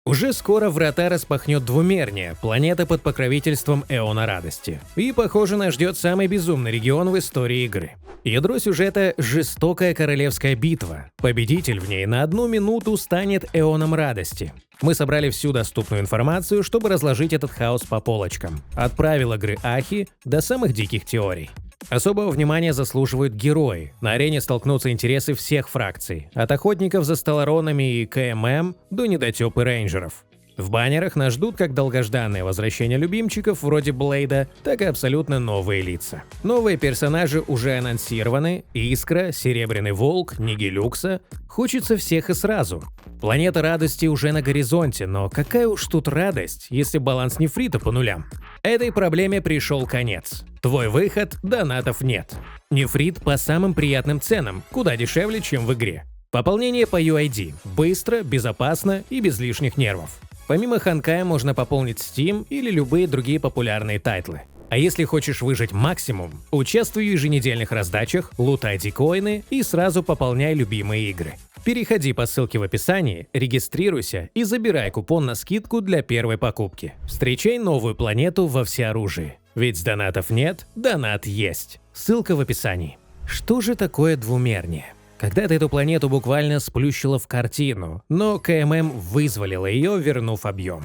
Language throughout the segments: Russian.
Уже скоро врата распахнет Двумерния, планета под покровительством Эона Радости. И, похоже, нас ждет самый безумный регион в истории игры. Ядро сюжета – жестокая королевская битва. Победитель в ней на 1 минуту станет Эоном Радости. Мы собрали всю доступную информацию, чтобы разложить этот хаос по полочкам. От правил игры Ахи до самых диких теорий. Особого внимания заслуживают герои. На арене столкнутся интересы всех фракций, от охотников за сталаронами и КММ до недотёп и рейнджеров. В баннерах нас ждут как долгожданное возвращение любимчиков вроде Блейда, так и абсолютно новые лица. Новые персонажи уже анонсированы: Искра, Серебряный Волк, Нигилюкса. Хочется всех и сразу. Планета Радости уже на горизонте, но какая уж тут радость, если баланс нефрита по нулям. Этой проблеме пришел конец. Твой выход – донатов нет. Нефрит по самым приятным ценам, куда дешевле, чем в игре. Пополнение по UID – быстро, безопасно и без лишних нервов. Помимо Ханкая можно пополнить Steam или любые другие популярные тайтлы. А если хочешь выжать максимум, участвуй в еженедельных раздачах, лутай дикоины и сразу пополняй любимые игры. Переходи по ссылке в описании, регистрируйся и забирай купон на скидку для первой покупки. Встречай новую планету во всеоружии. Ведь с донатов нет, донат есть. Ссылка в описании. Что же такое Двумерния? Когда-то эту планету буквально сплющило в картину, но КММ вызволила ее, вернув объем.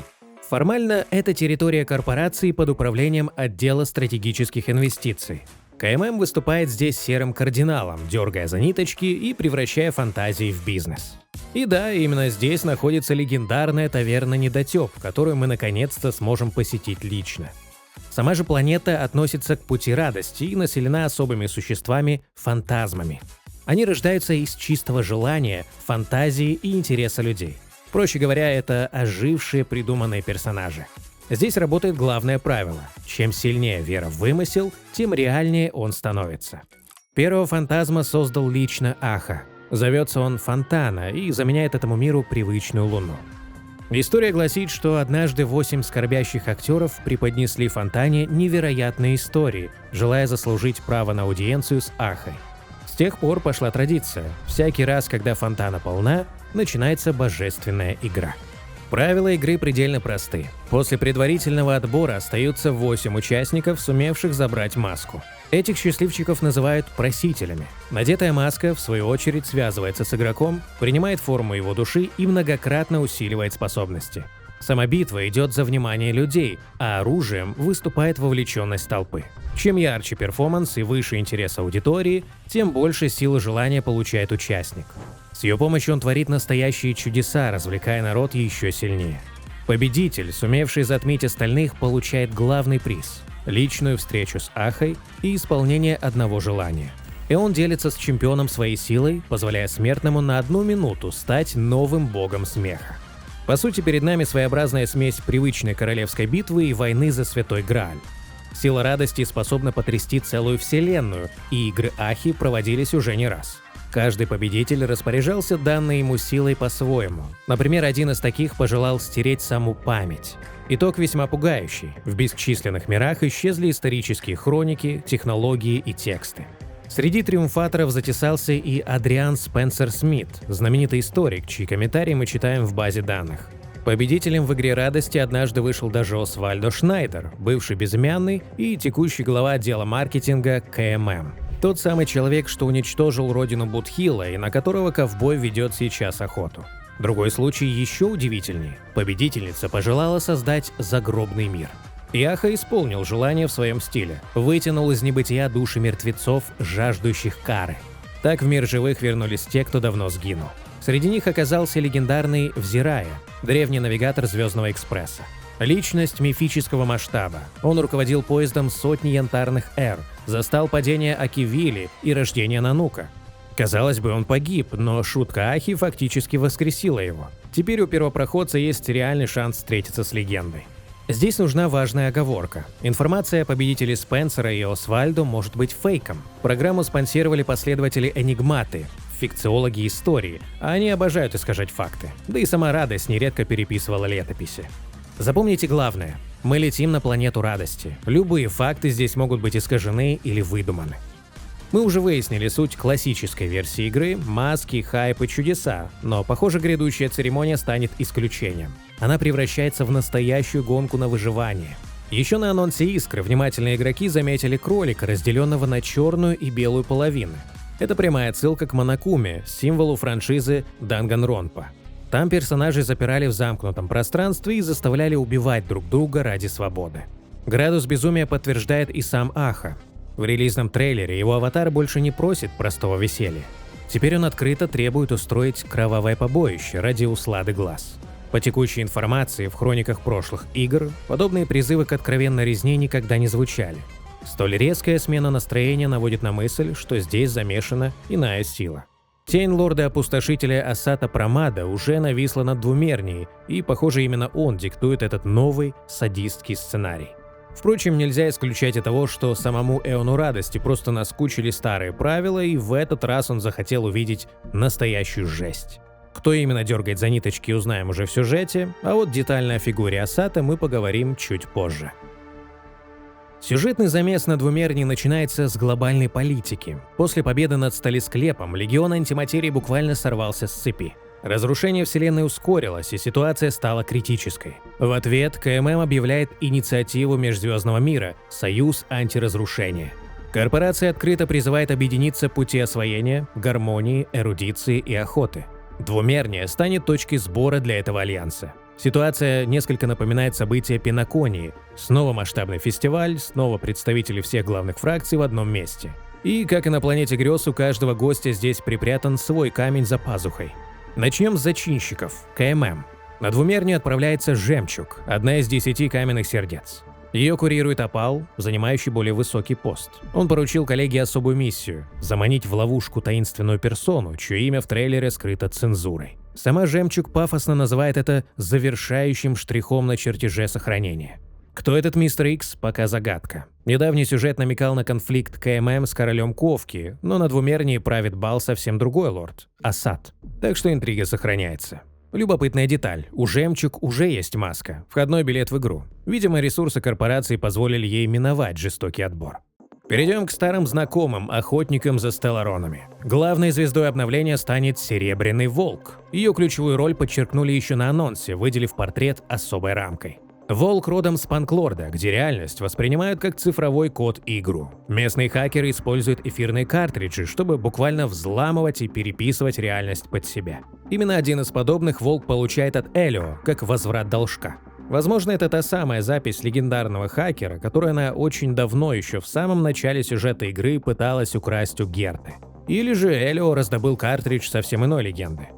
Формально это территория корпорации под управлением отдела стратегических инвестиций. КММ выступает здесь серым кардиналом, дергая за ниточки и превращая фантазии в бизнес. И да, именно здесь находится легендарная таверна Недотеп, которую мы наконец-то сможем посетить лично. Сама же планета относится к пути радости и населена особыми существами-фантазмами. Они рождаются из чистого желания, фантазии и интереса людей. Проще говоря, это ожившие придуманные персонажи. Здесь работает главное правило: чем сильнее вера в вымысел, тем реальнее он становится. Первого фантазма создал лично Аха. Зовется он Фонтана и заменяет этому миру привычную Луну. История гласит, что однажды 8 скорбящих актеров преподнесли Фонтане невероятные истории, желая заслужить право на аудиенцию с Ахой. С тех пор пошла традиция: всякий раз, когда Фонтана полна, начинается божественная игра. Правила игры предельно просты. После предварительного отбора остаются 8 участников, сумевших забрать маску. Этих счастливчиков называют просителями. Надетая маска, в свою очередь, связывается с игроком, принимает форму его души и многократно усиливает способности. Сама битва идет за внимание людей, а оружием выступает вовлеченность толпы. Чем ярче перформанс и выше интерес аудитории, тем больше силы желания получает участник. С ее помощью он творит настоящие чудеса, развлекая народ еще сильнее. Победитель, сумевший затмить остальных, получает главный приз – личную встречу с Ахой и исполнение одного желания. И он делится с чемпионом своей силой, позволяя смертному на 1 минуту стать новым богом смеха. По сути, перед нами своеобразная смесь привычной королевской битвы и войны за Святой Грааль. Сила радости способна потрясти целую вселенную, и игры Ахи проводились уже не раз. Каждый победитель распоряжался данной ему силой по-своему. Например, один из таких пожелал стереть саму память. Итог весьма пугающий. В бесчисленных мирах исчезли исторические хроники, технологии и тексты. Среди триумфаторов затесался и Адриан Спенсер Смит, знаменитый историк, чьи комментарии мы читаем в базе данных. Победителем в игре радости однажды вышел даже Освальдо Шнайдер, бывший безымянный и текущий глава отдела маркетинга КММ. Тот самый человек, что уничтожил родину Будхилла и на которого ковбой ведет сейчас охоту. Другой случай еще удивительнее. Победительница пожелала создать загробный мир. Аха исполнил желание в своем стиле, вытянул из небытия души мертвецов, жаждущих кары. Так в мир живых вернулись те, кто давно сгинул. Среди них оказался легендарный Взирая, древний навигатор Звездного экспресса. Личность мифического масштаба. Он руководил поездом сотни янтарных эр, застал падение Акивили и рождение Нанука. Казалось бы, он погиб, но шутка Ахи фактически воскресила его. Теперь у первопроходца есть реальный шанс встретиться с легендой. Здесь нужна важная оговорка. Информация о победителе Спенсера и Освальдо может быть фейком. Программу спонсировали последователи Энигматы, фикциологи истории, а они обожают искажать факты. Да и сама радость нередко переписывала летописи. Запомните главное. Мы летим на планету радости. Любые факты здесь могут быть искажены или выдуманы. Мы уже выяснили суть классической версии игры – маски, хайп и чудеса, но, похоже, грядущая церемония станет исключением. Она превращается в настоящую гонку на выживание. Еще на анонсе Искры внимательные игроки заметили кролика, разделенного на черную и белую половины. Это прямая отсылка к Монокуме, символу франшизы Данганронпа. Там персонажей запирали в замкнутом пространстве и заставляли убивать друг друга ради свободы. Градус безумия подтверждает и сам Аха. В релизном трейлере его аватар больше не просит простого веселья. Теперь он открыто требует устроить кровавое побоище ради услады глаз. По текущей информации в хрониках прошлых игр подобные призывы к откровенной резне никогда не звучали. Столь резкая смена настроения наводит на мысль, что здесь замешана иная сила. Тень лорда-опустошителя Асата Прамада уже нависла над Двумерней, и, похоже, именно он диктует этот новый садистский сценарий. Впрочем, нельзя исключать и того, что самому Эону Радости просто наскучили старые правила, и в этот раз он захотел увидеть настоящую жесть. Кто именно дергает за ниточки, узнаем уже в сюжете, а вот детально о фигуре Асата мы поговорим чуть позже. Сюжетный замес на Двумерне начинается с глобальной политики. После победы над Сталисклепом легион антиматерии буквально сорвался с цепи. Разрушение Вселенной ускорилось, и ситуация стала критической. В ответ КММ объявляет инициативу Межзвездного мира – Союз антиразрушения. Корпорация открыто призывает объединиться пути освоения, гармонии, эрудиции и охоты. Двумерния станет точкой сбора для этого альянса. Ситуация несколько напоминает события Пенаконии. Снова масштабный фестиваль, снова представители всех главных фракций в одном месте. И, как и на планете грез, у каждого гостя здесь припрятан свой камень за пазухой. Начнем с зачинщиков – КММ. На Двумернию отправляется Жемчуг, одна из 10 каменных сердец. Ее курирует Опал, занимающий более высокий пост. Он поручил коллеге особую миссию – заманить в ловушку таинственную персону, чье имя в трейлере скрыто цензурой. Сама Жемчуг пафосно называет это завершающим штрихом на чертеже сохранения. Кто этот мистер Икс, пока загадка. Недавний сюжет намекал на конфликт КММ с королем Ковки, но на Двумернии правит бал совсем другой лорд – Асад. Так что интрига сохраняется. Любопытная деталь. У Жемчуг уже есть маска, входной билет в игру. Видимо, ресурсы корпорации позволили ей миновать жестокий отбор. Перейдем к старым знакомым, охотникам за стелларонами. Главной звездой обновления станет Серебряный Волк. Ее ключевую роль подчеркнули еще на анонсе, выделив портрет особой рамкой. Волк родом с Панклорда, где реальность воспринимают как цифровой код игру. Местные хакеры используют эфирные картриджи, чтобы буквально взламывать и переписывать реальность под себя. Именно один из подобных Волк получает от Элио, как возврат должка. Возможно, это та самая запись легендарного хакера, которую она очень давно, еще в самом начале сюжета игры, пыталась украсть у Герты. Или же Элио раздобыл картридж совсем иной легенды.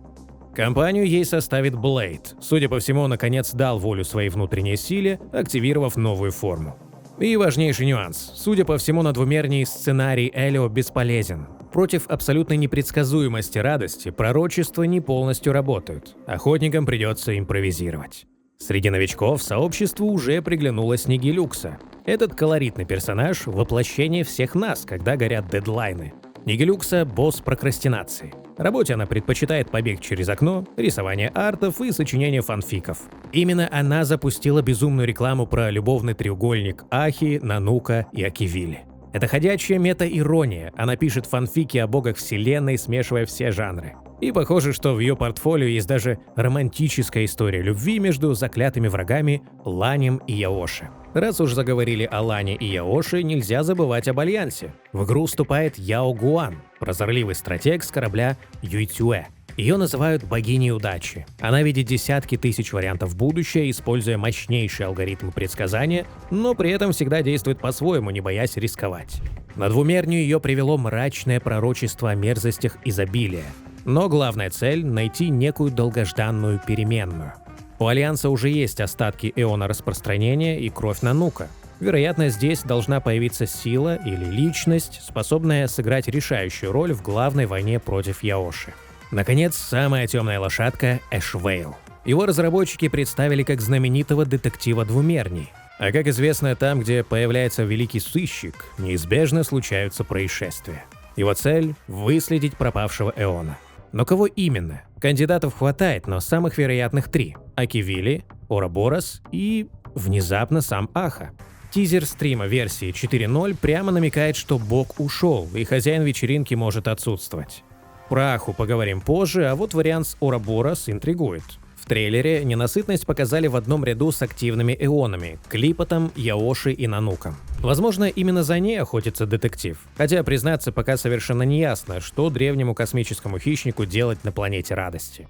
Компанию ей составит Блейд. Судя по всему, он наконец дал волю своей внутренней силе, активировав новую форму. И важнейший нюанс. Судя по всему, на Двумернии сценарий Элио бесполезен. Против абсолютной непредсказуемости радости пророчества не полностью работают. Охотникам придется импровизировать. Среди новичков сообществу уже приглянулась Нигилюкса. Этот колоритный персонаж – воплощение всех нас, когда горят дедлайны. Нигилюкса – босс прокрастинации. Работе она предпочитает побег через окно, рисование артов и сочинение фанфиков. Именно она запустила безумную рекламу про любовный треугольник Ахи, Нанука и Акивили. Это ходячая мета-ирония, она пишет фанфики о богах вселенной, смешивая все жанры. И похоже, что в ее портфолио есть даже романтическая история любви между заклятыми врагами Ланем и Яоши. Раз уж заговорили о Лане и Яоши, нельзя забывать об альянсе. В игру вступает Яо Гуан, прозорливый стратег с корабля Юйцюэ. Ее называют богиней удачи. Она видит десятки тысяч вариантов будущего, используя мощнейшие алгоритмы предсказания, но при этом всегда действует по-своему, не боясь рисковать. На Двумернию ее привело мрачное пророчество о мерзостях изобилия. Но главная цель – найти некую долгожданную переменную. У Альянса уже есть остатки эона распространения и кровь Нанука. Вероятно, здесь должна появиться сила или личность, способная сыграть решающую роль в главной войне против Яоши. Наконец, самая темная лошадка – Эшвейл. Его разработчики представили как знаменитого детектива Двумерний. А как известно, там, где появляется великий сыщик, неизбежно случаются происшествия. Его цель – выследить пропавшего эона. Но кого именно? Кандидатов хватает, но самых вероятных 3 – Акивили, Ораборос и, внезапно, сам Аха. Тизер стрима версии 4.0 прямо намекает, что бог ушел, и хозяин вечеринки может отсутствовать. Про Аху поговорим позже, а вот вариант с Ouroboros интригует. В трейлере ненасытность показали в одном ряду с активными эонами – Клипотом, Яоши и Нануком. Возможно, именно за ней охотится детектив. Хотя, признаться, пока совершенно не ясно, что древнему космическому хищнику делать на планете радости.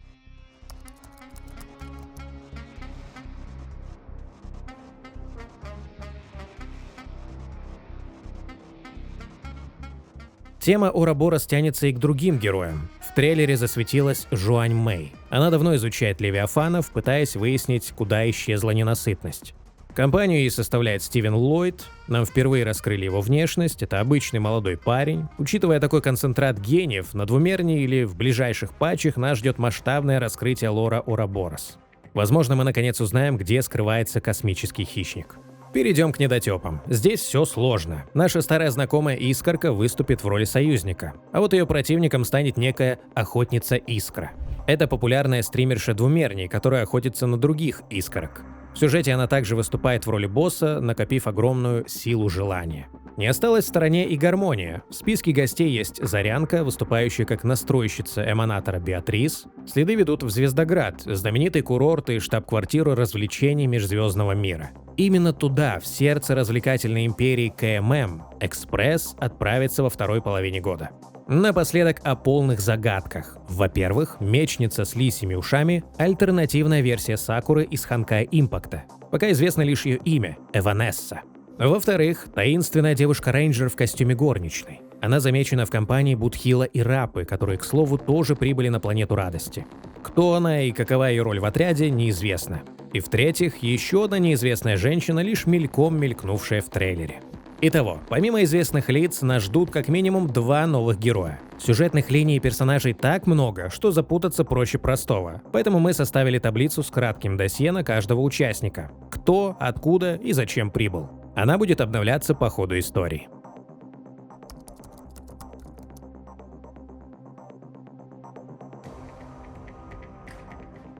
Тема Ouroboros тянется и к другим героям. В трейлере засветилась Жуань Мэй. Она давно изучает левиафанов, пытаясь выяснить, куда исчезла ненасытность. Компанию ей составляет Стивен Ллойд. Нам впервые раскрыли его внешность. Это обычный молодой парень. Учитывая такой концентрат гениев, на двумерне или в ближайших патчах нас ждет масштабное раскрытие лора Ouroboros. Возможно, мы наконец узнаем, где скрывается космический хищник. Перейдем к недотепам. Здесь все сложно. Наша старая знакомая Искорка выступит в роли союзника, а вот ее противником станет некая Охотница Искра. Это популярная стримерша двумерней, которая охотится на других Искорок. В сюжете она также выступает в роли босса, накопив огромную силу желания. Не осталась в стороне и Гармония. В списке гостей есть Зарянка, выступающая как настройщица эманатора Беатрис. Следы ведут в Звездоград, знаменитый курорт и штаб-квартиру развлечений межзвездного мира. Именно туда, в сердце развлекательной империи КММ, Экспресс отправится во второй половине года. Напоследок о полных загадках. Во-первых, мечница с лисьими ушами – альтернативная версия Сакуры из Ханкай Импакта. Пока известно лишь ее имя – Эванесса. Во-вторых, таинственная девушка-рейнджер в костюме горничной. Она замечена в компании Будхила и Рапы, которые, к слову, тоже прибыли на планету радости. Кто она и какова ее роль в отряде, неизвестно. И в-третьих, еще одна неизвестная женщина, лишь мельком мелькнувшая в трейлере. Итого, помимо известных лиц, нас ждут как минимум 2 новых героя. Сюжетных линий и персонажей так много, что запутаться проще простого. Поэтому мы составили таблицу с кратким досье на каждого участника. Кто, откуда и зачем прибыл. Она будет обновляться по ходу истории.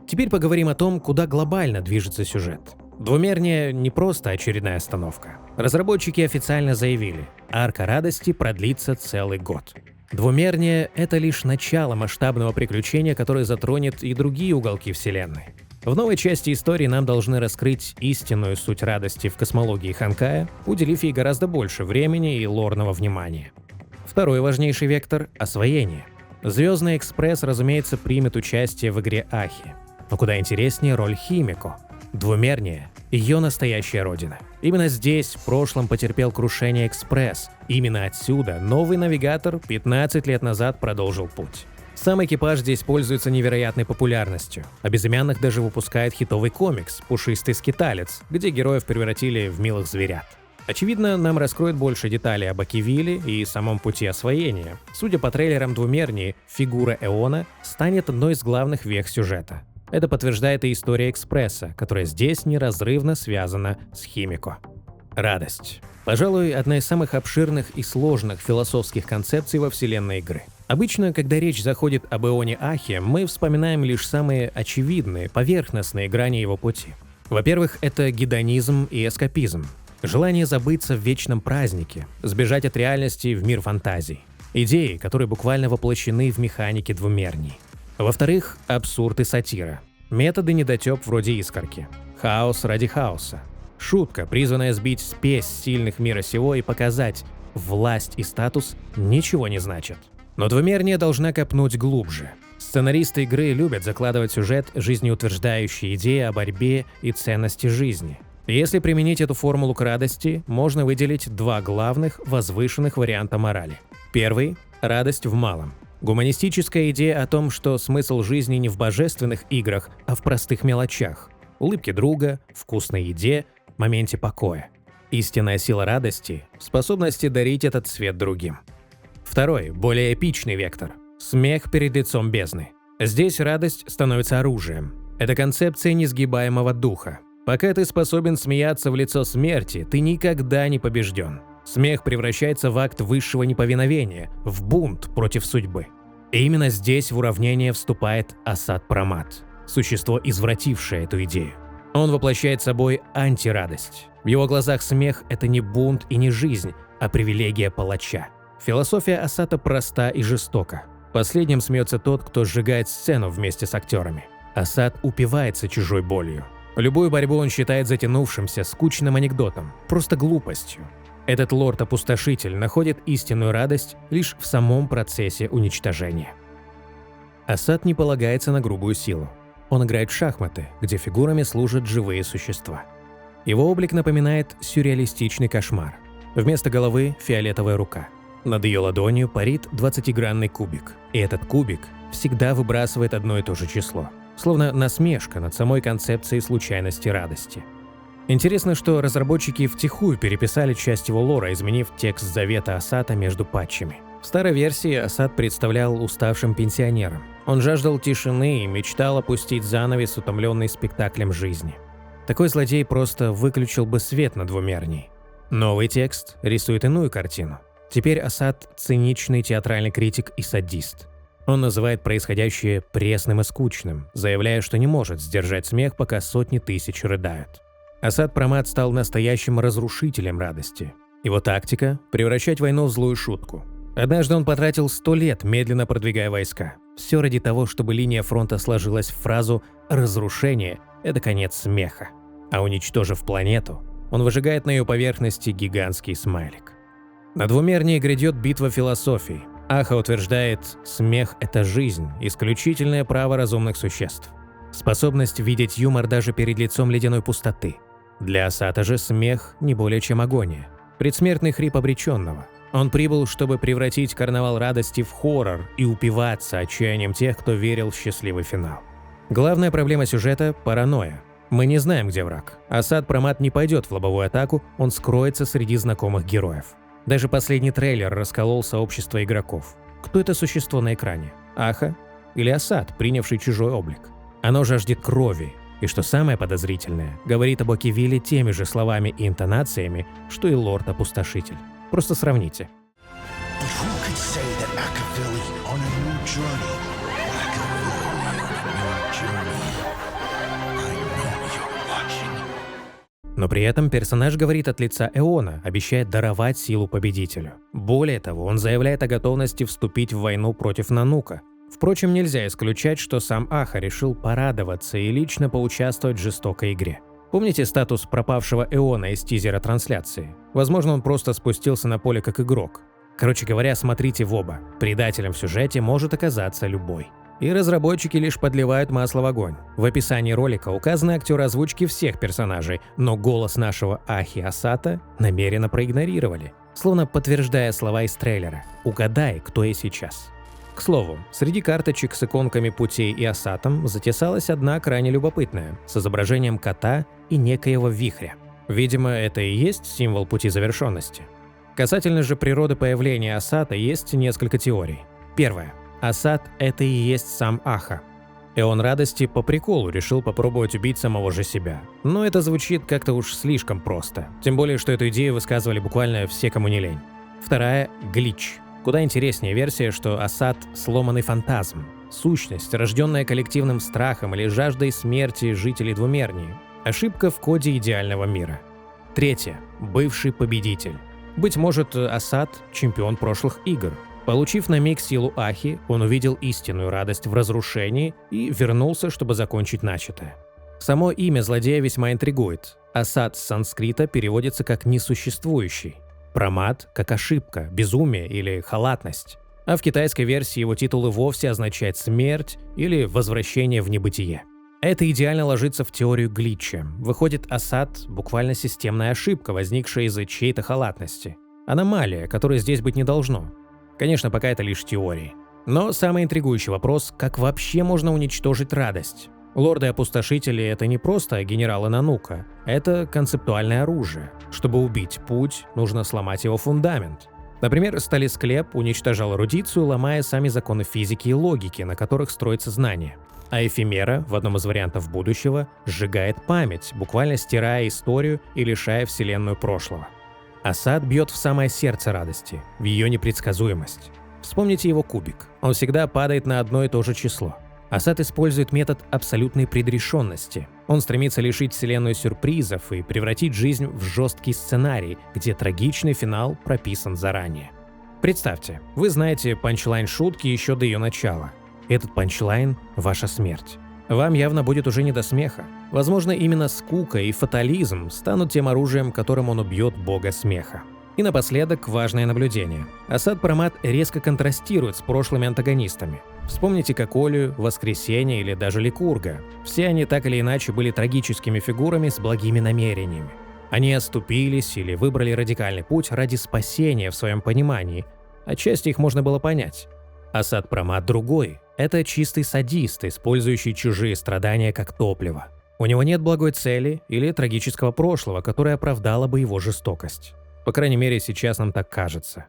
Теперь поговорим о том, куда глобально движется сюжет. Двумерня не просто очередная остановка. Разработчики официально заявили, арка радости продлится целый год. Двумерня — это лишь начало масштабного приключения, которое затронет и другие уголки вселенной. В новой части истории нам должны раскрыть истинную суть радости в космологии Ханкая, уделив ей гораздо больше времени и лорного внимания. Второй важнейший вектор — освоение. Звездный экспресс, разумеется, примет участие в игре Ахи. Но куда интереснее роль Химико. Двумерня — ее настоящая родина. Именно здесь в прошлом потерпел крушение экспресс. Именно отсюда новый навигатор 15 лет назад продолжил путь. Сам экипаж здесь пользуется невероятной популярностью. А Безымянных даже выпускает хитовый комикс «Пушистый скиталец», где героев превратили в милых зверят. Очевидно, нам раскроют больше деталей об Акивиле и самом пути освоения. Судя по трейлерам Двумерни, фигура Эона станет одной из главных вех сюжета. Это подтверждает и история Экспресса, которая здесь неразрывно связана с Химико. Радость. Пожалуй, одна из самых обширных и сложных философских концепций во вселенной игры. Обычно, когда речь заходит об Эоне Ахе, мы вспоминаем лишь самые очевидные, поверхностные грани его пути. Во-первых, это гедонизм и эскапизм. Желание забыться в вечном празднике, сбежать от реальности в мир фантазий. Идеи, которые буквально воплощены в механике Двумерней. Во-вторых, абсурд и сатира. Методы недотеп вроде Искорки. Хаос ради хаоса. Шутка, призванная сбить спесь сильных мира сего и показать, власть и статус ничего не значат. Но Двумерня должна копнуть глубже. Сценаристы игры любят закладывать в сюжет жизнеутверждающие идеи о борьбе и ценности жизни. Если применить эту формулу к радости, можно выделить 2 главных возвышенных варианта морали. Первый – радость в малом. Гуманистическая идея о том, что смысл жизни не в божественных играх, а в простых мелочах. Улыбке друга, вкусной еде, моменте покоя. Истинная сила радости – в способности дарить этот свет другим. Второй, более эпичный вектор – смех перед лицом бездны. Здесь радость становится оружием. Это концепция несгибаемого духа. Пока ты способен смеяться в лицо смерти, ты никогда не побежден. Смех превращается в акт высшего неповиновения, в бунт против судьбы. И именно здесь в уравнение вступает Асад Прамат, существо, извратившее эту идею. Он воплощает собой антирадость. В его глазах смех – это не бунт и не жизнь, а привилегия палача. Философия Асата проста и жестока. Последним смеется тот, кто сжигает сцену вместе с актерами. Асат упивается чужой болью. Любую борьбу он считает затянувшимся, скучным анекдотом, просто глупостью. Этот лорд-опустошитель находит истинную радость лишь в самом процессе уничтожения. Асат не полагается на грубую силу. Он играет в шахматы, где фигурами служат живые существа. Его облик напоминает сюрреалистичный кошмар. Вместо головы – фиолетовая рука. Над ее ладонью парит 20-гранный кубик. И этот кубик всегда выбрасывает одно и то же число. Словно насмешка над самой концепцией случайности радости. Интересно, что разработчики втихую переписали часть его лора, изменив текст завета Асата между патчами. В старой версии Асат представлял уставшим пенсионером. Он жаждал тишины и мечтал опустить занавес, утомленный спектаклем жизни. Такой злодей просто выключил бы свет на двумерней. Новый текст рисует иную картину. Теперь Асат – циничный театральный критик и садист. Он называет происходящее пресным и скучным, заявляя, что не может сдержать смех, пока сотни тысяч рыдают. Асат Прамат стал настоящим разрушителем радости. Его тактика – превращать войну в злую шутку. Однажды он потратил 100 лет, медленно продвигая войска. Все ради того, чтобы линия фронта сложилась в фразу «разрушение – это конец смеха». А уничтожив планету, он выжигает на ее поверхности гигантский смайлик. На двумерней грядет битва философий. Аха утверждает, смех – это жизнь, исключительное право разумных существ. Способность видеть юмор даже перед лицом ледяной пустоты. Для Асата же смех не более чем агония. Предсмертный хрип обреченного. Он прибыл, чтобы превратить карнавал радости в хоррор и упиваться отчаянием тех, кто верил в счастливый финал. Главная проблема сюжета – паранойя. Мы не знаем, где враг. Асат Прамат не пойдет в лобовую атаку, он скроется среди знакомых героев. Даже последний трейлер расколол сообщество игроков. Кто это существо на экране? Аха? Или Асат, принявший чужой облик? Оно жаждет крови. И что самое подозрительное, говорит об Окивиле теми же словами и интонациями, что и лорд-опустошитель. Просто сравните. Но при этом персонаж говорит от лица Эона, обещает даровать силу победителю. Более того, он заявляет о готовности вступить в войну против Нанука. Впрочем, нельзя исключать, что сам Аха решил порадоваться и лично поучаствовать в жестокой игре. Помните статус пропавшего Эона из тизера трансляции? Возможно, он просто спустился на поле как игрок. Короче говоря, смотрите в оба. Предателем в сюжете может оказаться любой. И разработчики лишь подливают масло в огонь. В описании ролика указаны актеры озвучки всех персонажей, но голос нашего Ахи Асата намеренно проигнорировали, словно подтверждая слова из трейлера «Угадай, кто я сейчас». К слову, среди карточек с иконками путей и Асатом затесалась одна крайне любопытная, с изображением кота и некоего вихря. Видимо, это и есть символ пути завершенности. Касательно же природы появления Асата есть несколько теорий. Первая. Асат – это и есть сам Аха. Эон радости по приколу решил попробовать убить самого же себя. Но это звучит как-то уж слишком просто. Тем более, что эту идею высказывали буквально все, кому не лень. Вторая – глич. Куда интереснее версия, что Асат – сломанный фантазм. Сущность, рожденная коллективным страхом или жаждой смерти жителей двумернии. Ошибка в коде идеального мира. Третье – бывший победитель. Быть может, Асат – чемпион прошлых игр. Получив на миг силу Ахи, он увидел истинную радость в разрушении и вернулся, чтобы закончить начатое. Само имя злодея весьма интригует. Асат с санскрита переводится как «несуществующий». Прамат – как ошибка, безумие или халатность. А в китайской версии его титул и вовсе означает «смерть» или «возвращение в небытие». Это идеально ложится в теорию глитча. Выходит, Асат – буквально системная ошибка, возникшая из-за чьей-то халатности. Аномалия, которой здесь быть не должно. Конечно, пока это лишь теории. Но самый интригующий вопрос – как вообще можно уничтожить радость? Лорды-опустошители – это не просто генералы Нанука, это концептуальное оружие. Чтобы убить путь, нужно сломать его фундамент. Например, Сталисклеп уничтожал эрудицию, ломая сами законы физики и логики, на которых строится знание. А Эфемера, в одном из вариантов будущего, сжигает память, буквально стирая историю и лишая Вселенную прошлого. Асат бьет в самое сердце радости, в ее непредсказуемость. Вспомните его кубик. Он всегда падает на одно и то же число. Асад использует метод абсолютной предрешенности. Он стремится лишить вселенную сюрпризов и превратить жизнь в жесткий сценарий, где трагичный финал прописан заранее. Представьте, вы знаете панчлайн шутки еще до ее начала. Этот панчлайн – ваша смерть. Вам явно будет уже не до смеха. Возможно, именно скука и фатализм станут тем оружием, которым он убьет бога смеха. И напоследок важное наблюдение. Асад Промат резко контрастирует с прошлыми антагонистами. Вспомните Коколию, Воскресенье или даже Ликурга. Все они так или иначе были трагическими фигурами с благими намерениями. Они оступились или выбрали радикальный путь ради спасения в своем понимании. Отчасти их можно было понять. Асад Промат другой. Это чистый садист, использующий чужие страдания как топливо. У него нет благой цели или трагического прошлого, которое оправдало бы его жестокость. По крайней мере, сейчас нам так кажется.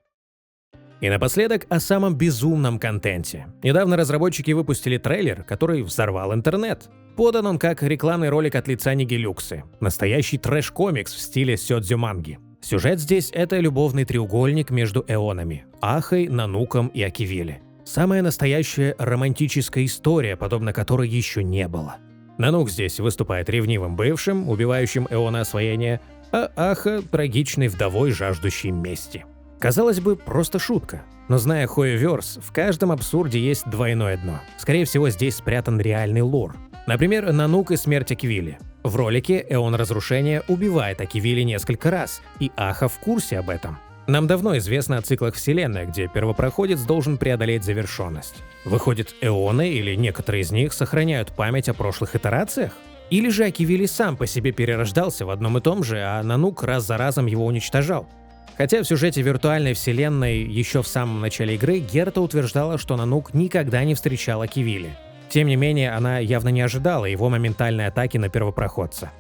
И напоследок о самом безумном контенте. Недавно разработчики выпустили трейлер, который взорвал интернет. Подан он как рекламный ролик от лица Нигилюксы. Настоящий трэш-комикс в стиле сёдзю-манги. Сюжет здесь – это любовный треугольник между эонами – Ахой, Нануком и Акивили. Самая настоящая романтическая история, подобно которой еще не было. Нанук здесь выступает ревнивым бывшим, убивающим эона освоения, а Аха – трагичной вдовой, жаждущей мести. Казалось бы, просто шутка. Но зная Хоевёрс, в каждом абсурде есть двойное дно. Скорее всего, здесь спрятан реальный лор. Например, Нанук и смерть Акивили. В ролике эон разрушения убивает Акивили несколько раз, и Аха в курсе об этом. Нам давно известно о циклах Вселенной, где первопроходец должен преодолеть завершенность. Выходит, эоны или некоторые из них сохраняют память о прошлых итерациях? Или же Акивили сам по себе перерождался в одном и том же, а Нанук раз за разом его уничтожал? Хотя в сюжете виртуальной вселенной еще в самом начале игры Герта утверждала, что Нанук никогда не встречал Акивили. Тем не менее, она явно не ожидала его моментальной атаки на первопроходца.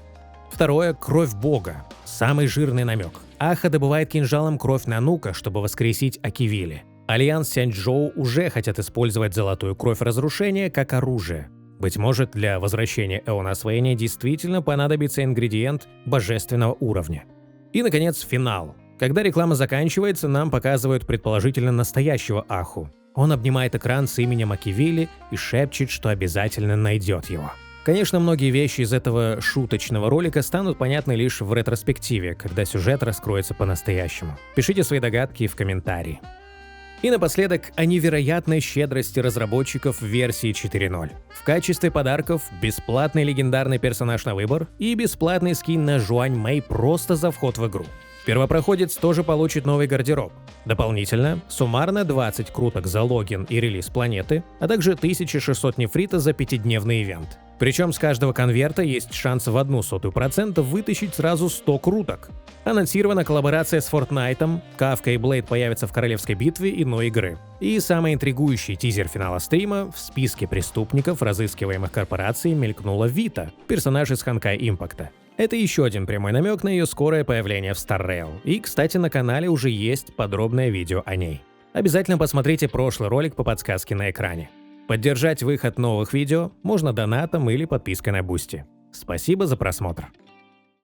Второе – кровь бога. Самый жирный намек. Аха добывает кинжалом кровь Нанука, чтобы воскресить Акивили. Альянс Сяньчжоу уже хотят использовать золотую кровь разрушения как оружие. Быть может, для возвращения эона освоения действительно понадобится ингредиент божественного уровня. И, наконец, финал. Когда реклама заканчивается, нам показывают предположительно настоящего Аху. Он обнимает экран с именем Акивили и шепчет, что обязательно найдет его. Конечно, многие вещи из этого шуточного ролика станут понятны лишь в ретроспективе, когда сюжет раскроется по-настоящему. Пишите свои догадки в комментарии. И напоследок о невероятной щедрости разработчиков версии 4.0. В качестве подарков бесплатный легендарный персонаж на выбор и бесплатный скин на Жуань Мэй просто за вход в игру. Первопроходец тоже получит новый гардероб. Дополнительно, суммарно 20 круток за логин и релиз планеты, а также 1600 нефрита за 5-дневный ивент. Причем с каждого конверта есть шанс в 0,01% вытащить сразу 100 круток. Анонсирована коллаборация с Fortnite, Кафка и Блейд появятся в королевской битве иной игры. И самый интригующий тизер финала стрима: в списке преступников, разыскиваемых корпорацией, мелькнула Вита, персонаж из Honkai Impact. Это еще один прямой намек на ее скорое появление в Star Rail. И, кстати, на канале уже есть подробное видео о ней. Обязательно посмотрите прошлый ролик по подсказке на экране. Поддержать выход новых видео можно донатом или подпиской на Бусти. Спасибо за просмотр.